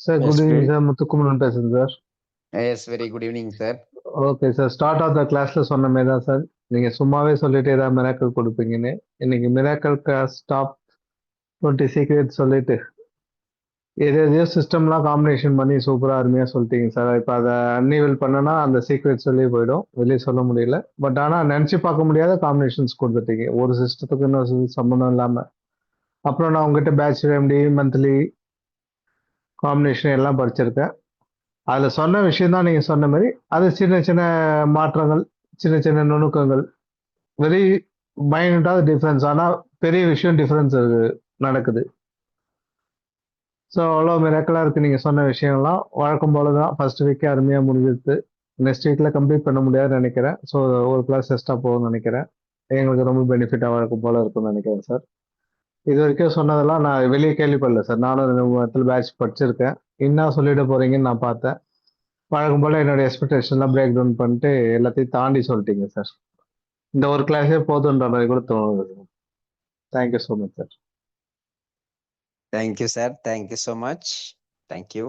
Sir, good Yes, evening, please. sir. Muthukumaran பேசுறேன் sir. Yes, very good evening, sir. Okay sir, start of the கிளாஸ்ல சொன்ன மாதிரி தான் sir. நீங்க சும்மாவே சொல்லிட்டு ஏதாவது மிராக்கல் கொடுப்பீங்கன்னு. இன்னைக்கு மிராக்கல் கிளாஸ் டாப் 20 சீக்ரெட் சொல்லிட்டு எதையோ சிஸ்டம்லாம் காம்பினேஷன் பண்ணி சூப்பரா அருமையா சொல்லிட்டீங்க சார். இப்போ அதை அன்னிவல் பண்ணனா அந்த சீக்ரெட் சொல்லி போயிடும், வெளியே சொல்ல முடியல. பட் ஆனா நினைச்சு பார்க்க முடியாத காம்பினேஷன்ஸ் கொடுத்துட்டீங்க, ஒரு சிஸ்டத்துக்கு இன்னொரு சம்பந்தம் இல்லாம. அப்புறம் நான் உங்ககிட்ட பேட்ச் ரெமடி மந்த்லி காம்பினேஷன் எல்லாம் படிச்சிருக்கேன். அதுல சொன்ன விஷயம் தான் நீங்க சொன்ன மாதிரி. அது சின்ன சின்ன மாற்றங்கள், சின்ன சின்ன நுணுக்கங்கள், வெரி மைனூட்டாக டிஃப்ரென்ஸ். ஆனா பெரிய விஷயம் டிஃப்ரென்ஸ் நடக்குது. ஸோ அவ்வளோ மிராக்கலா இருக்கு நீங்க சொன்ன விஷயம்லாம். வழக்கம் போல தான் ஃபர்ஸ்ட் வீக்கே அருமையா முடிஞ்சிருது. நெக்ஸ்ட் வீக்ல கம்ப்ளீட் பண்ண முடியாதுன்னு நினைக்கிறேன். ஸோ ஒரு கிளாஸ் எக்ஸ்ட்ரா போகும்னு நினைக்கிறேன். எங்களுக்கு ரொம்ப பெனிஃபிட்டா வழக்கம் போல இருக்கும்னு நினைக்கிறேன் சார். இது வரைக்கும் சொன்னதெல்லாம் நான் வெளியே கேள்விப்படல சார். நானும் 2 இடத்துல பேட்ச் படிச்சிருக்கேன். என்ன சொல்லிட போறீங்கன்னு நான் பார்த்தேன். வழக்கம் போல என்னோட எக்ஸ்பெக்டேஷன்லாம் பிரேக் டவுன் பண்ணிட்டு எல்லாத்தையும் தாண்டி சொல்லிட்டீங்க சார். இந்த ஒரு கிளாஸே போதுன்ற மாதிரி கூட தோணுது. Thank you so much sir. Thank you, sir. Thank you so much. Thank you.